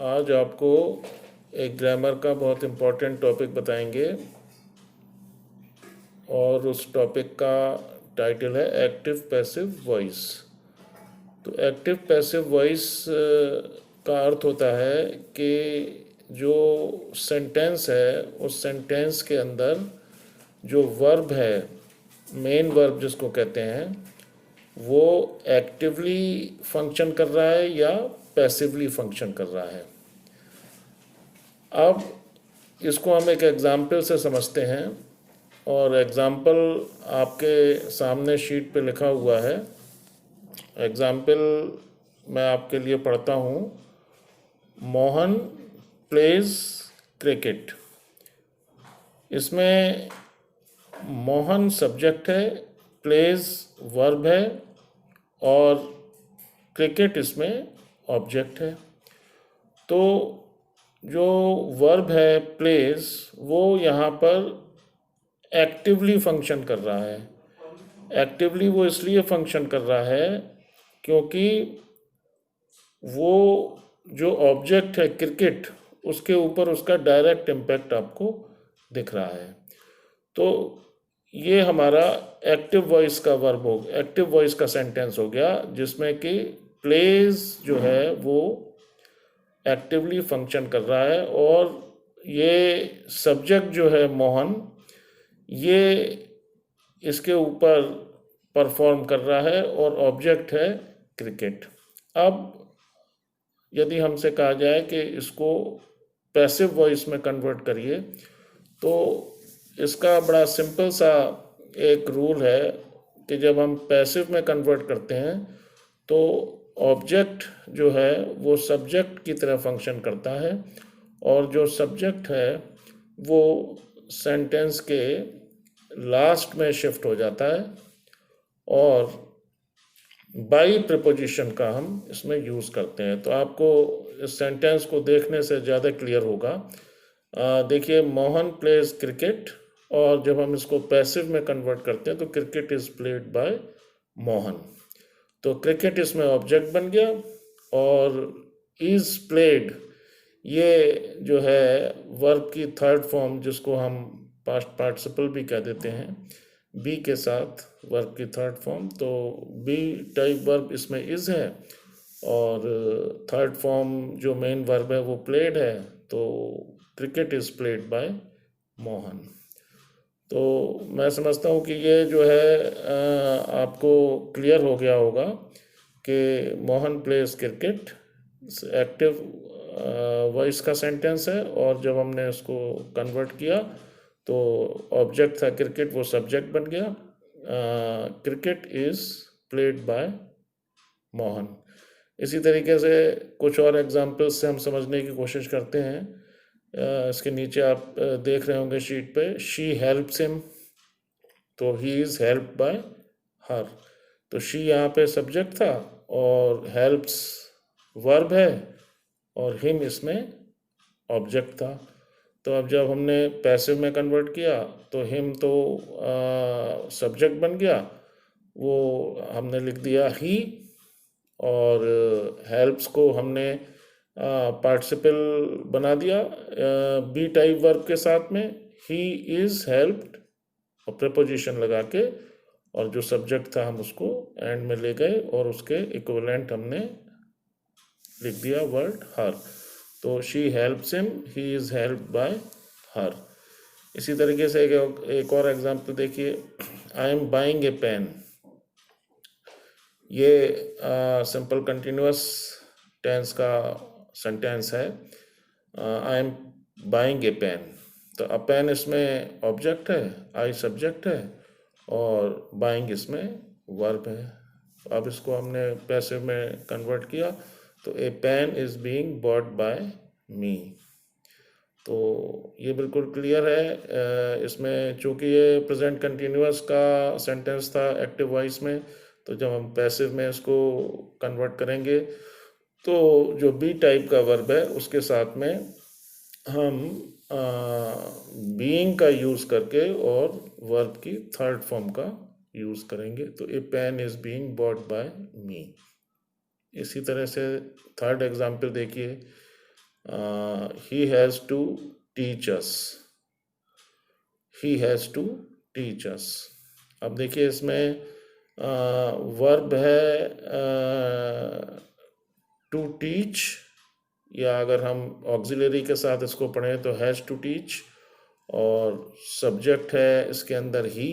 आज आपको एक ग्रामर का बहुत इम्पोर्टेंट टॉपिक बताएंगे और उस टॉपिक का टाइटल है एक्टिव पैसिव वॉइस। तो एक्टिव पैसिव वॉइस का अर्थ होता है कि जो सेंटेंस है उस सेंटेंस के अंदर जो वर्ब है, मेन वर्ब जिसको कहते हैं, वो एक्टिवली फंक्शन कर रहा है या पैसिवली फंक्शन कर रहा है। अब इसको हम एक एग्ज़ाम्पल से समझते हैं और एग्ज़ाम्पल आपके सामने शीट पे लिखा हुआ है। एग्ज़ाम्पल मैं आपके लिए पढ़ता हूँ। Mohan pledge cricket. इसमें मोहन सब्जेक्ट है, प्लेज वर्ब है और क्रिकेट इसमें ऑब्जेक्ट है। तो जो वर्ब है प्लेज, वो यहाँ पर एक्टिवली फंक्शन कर रहा है। एक्टिवली वो इसलिए फंक्शन कर रहा है क्योंकि वो जो ऑब्जेक्ट है क्रिकेट, उसके ऊपर उसका डायरेक्ट इम्पैक्ट आपको दिख रहा है। तो ये हमारा एक्टिव वॉइस का वर्ब हो, एक्टिव वॉइस का सेंटेंस हो गया, जिसमें कि प्लेज जो है वो एक्टिवली फंक्शन कर रहा है और ये सब्जेक्ट जो है मोहन, ये इसके ऊपर परफॉर्म कर रहा है और ऑब्जेक्ट है क्रिकेट। अब यदि हमसे कहा जाए कि इसको पैसिव वॉइस में कन्वर्ट करिए, तो इसका बड़ा सिंपल सा एक रूल है कि जब हम पैसिव में कन्वर्ट करते हैं तो ऑब्जेक्ट जो है वो सब्जेक्ट की तरह फंक्शन करता है और जो सब्जेक्ट है वो सेंटेंस के लास्ट में शिफ्ट हो जाता है और बाई प्रिपोजिशन का हम इसमें यूज़ करते हैं। तो आपको इस सेंटेंस को देखने से ज़्यादा क्लियर होगा। देखिए, मोहन प्लेज क्रिकेट, और जब हम इसको पैसिव में कन्वर्ट करते हैं तो cricket is played by Mohan. तो क्रिकेट इसमें ऑब्जेक्ट बन गया और इज़ प्लेड, ये जो है वर्ब की थर्ड फॉर्म, जिसको हम पास्ट पार्टिसिपल भी कह देते हैं, बी के साथ वर्ब की थर्ड फॉर्म। तो बी टाइप वर्ब इसमें इज़ है और थर्ड फॉर्म जो मेन वर्ब है वो प्लेड है। तो cricket is played by Mohan. तो मैं समझता हूँ कि ये जो है आपको क्लियर हो गया होगा कि Mohan pledge cricket active voice का सेंटेंस है और जब हमने उसको कन्वर्ट किया तो ऑब्जेक्ट था क्रिकेट, वो सब्जेक्ट बन गया। Cricket is played by Mohan. इसी तरीके से कुछ और एग्जांपल्स से हम समझने की कोशिश करते हैं। इसके नीचे आप देख रहे होंगे शीट पे, शी हेल्प्स हिम, तो ही इज़ हेल्प्ड बाय हर। तो शी यहाँ पे सब्जेक्ट था और हेल्प्स वर्ब है और हिम इसमें ऑब्जेक्ट था। तो अब जब हमने पैसिव में कन्वर्ट किया तो हिम तो सब्जेक्ट बन गया, वो हमने लिख दिया ही, और हेल्प्स को हमने पार्टिसिपल बना दिया बी टाइप वर्ब के साथ में, ही इज़ हेल्प्ड, और प्रेपोजिशन लगा के, और जो सब्जेक्ट था हम उसको एंड में ले गए और उसके इक्विवेलेंट हमने लिख दिया वर्ड हर। तो she helps him, he is helped by her. इसी तरीके से एक और एग्जांपल देखिए, I am buying a pen. ये सिंपल कंटिन्यूअस टेंस का सेंटेंस है। I am buying a pen, तो अ पेन इसमें ऑब्जेक्ट है, आई सब्जेक्ट है और बाइंग इसमें वर्ब है। अब इसको हमने पैसिव में कन्वर्ट किया तो a pen is being bought by me. तो ये बिल्कुल क्लियर है। इसमें चूँकि ये प्रेजेंट कंटिन्यूअस का सेंटेंस था एक्टिव वॉइस में, तो जब हम पैसिव में इसको कन्वर्ट करेंगे तो जो बी टाइप का वर्ब है उसके साथ में हम बीइंग का यूज़ करके और वर्ब की थर्ड फॉर्म का यूज़ करेंगे। तो a pen is being bought by me. इसी तरह से थर्ड एग्जाम्पल देखिए, he has to teach us, he has to teach us. अब देखिए इसमें वर्ब है टू टीच, या अगर हम ऑक्सिलरी के साथ इसको पढ़ें तो हैज़ टू टीच, और सब्जेक्ट है इसके अंदर ही,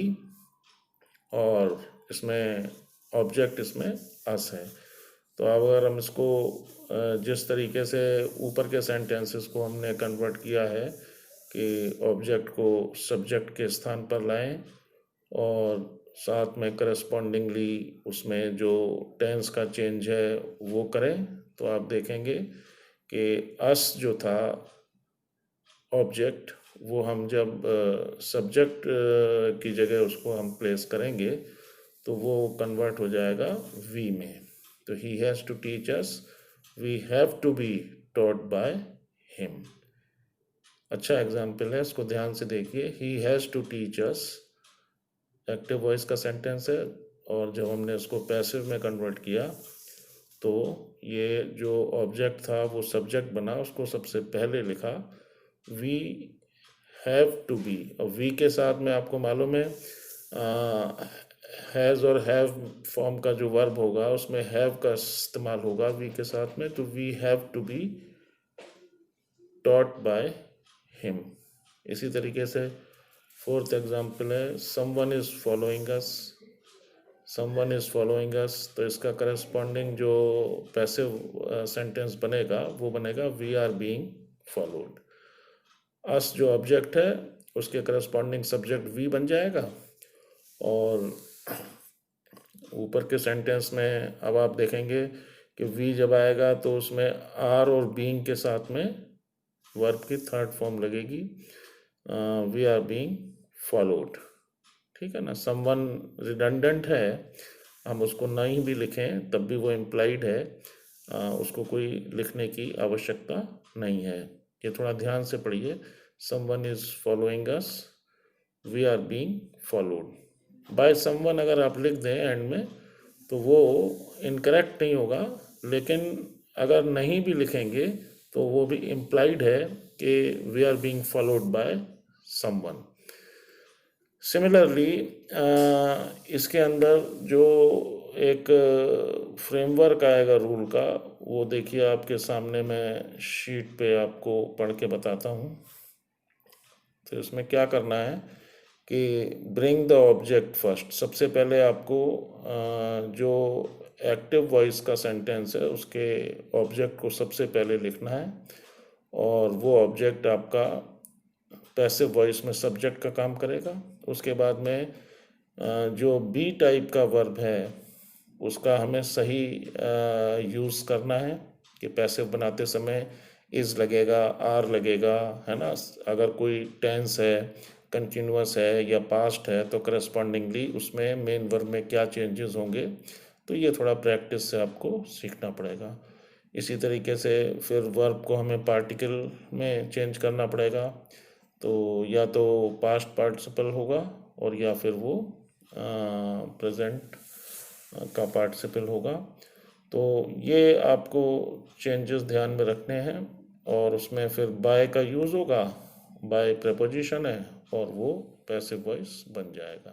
और इसमें ऑब्जेक्ट इसमें अस है। तो अब अगर हम इसको जिस तरीके से ऊपर के सेंटेंसेस को हमने कन्वर्ट किया है कि ऑब्जेक्ट को सब्जेक्ट के स्थान पर लाएं और साथ में करस्पॉन्डिंगली उसमें जो टेंस का चेंज है वो करें, तो आप देखेंगे कि अस जो था ऑब्जेक्ट, वो हम जब सब्जेक्ट की जगह उसको हम प्लेस करेंगे तो वो कन्वर्ट हो जाएगा वी में। तो he has to teach us, we have to be taught by him. अच्छा एग्जाम्पल है, इसको ध्यान से देखिए। He has to teach us active voice का सेंटेंस है, और जब हमने उसको पैसिव में कन्वर्ट किया तो ये जो ऑब्जेक्ट था वो सब्जेक्ट बना, उसको सबसे पहले लिखा वी हैव टू बी। और वी के साथ में आपको मालूम है हैज़ और हैव फॉर्म का जो वर्ब होगा उसमें हैव का इस्तेमाल होगा वी के साथ में, तो we have to be taught by him. इसी तरीके से फोर्थ एग्जाम्पल है, someone is following us, someone is following us, तो इसका करस्पॉन्डिंग जो पैसिव सेंटेंस बनेगा वो बनेगा we are being followed. Us जो ऑब्जेक्ट है उसके करस्पॉन्डिंग सब्जेक्ट वी बन जाएगा, और ऊपर के सेंटेंस में अब आप देखेंगे कि वी जब आएगा तो उसमें आर और बीइंग के साथ में वर्ब की थर्ड फॉर्म लगेगी, वी आर बीइंग फॉलोड। ठीक है ना। समवन रिडंडेंट है, हम उसको नहीं भी लिखें तब भी वो इम्प्लाइड है, उसको कोई लिखने की आवश्यकता नहीं है। ये थोड़ा ध्यान से पढ़िए। Someone is following us, we are being followed. By someone अगर आप लिख दें एंड में तो वो इनकरेक्ट नहीं होगा, लेकिन अगर नहीं भी लिखेंगे तो वो भी इम्प्लाइड है कि we are being followed by someone. Similarly इसके अंदर जो एक फ्रेमवर्क आएगा रूल का, वो देखिए आपके सामने मैं शीट पे आपको पढ़ के बताता हूँ। तो इसमें क्या करना है कि ब्रिंग द ऑब्जेक्ट फर्स्ट, सबसे पहले आपको जो एक्टिव वॉइस का सेंटेंस है उसके ऑब्जेक्ट को सबसे पहले लिखना है, और वो ऑब्जेक्ट आपका पैसिव वॉइस में सब्जेक्ट का काम करेगा। उसके बाद में जो बी टाइप का वर्ब है उसका हमें सही यूज़ करना है कि पैसिव बनाते समय इज़ लगेगा, आर लगेगा, है ना। अगर कोई टेंस है, कंटिन्यूअस है या पास्ट है तो करस्पॉन्डिंगली उसमें मेन वर्ब में क्या चेंजेस होंगे, तो ये थोड़ा प्रैक्टिस से आपको सीखना पड़ेगा। इसी तरीके से फिर वर्ब को हमें पार्टिकल में चेंज करना पड़ेगा, तो या तो पास्ट पार्टिसिपल होगा और या फिर वो प्रेजेंट का पार्टिसिपल होगा। तो ये आपको चेंजेस ध्यान में रखने हैं, और उसमें फिर बाय का यूज़ होगा, बाय प्रेपोजिशन है और वो पैसिव वॉइस बन जाएगा।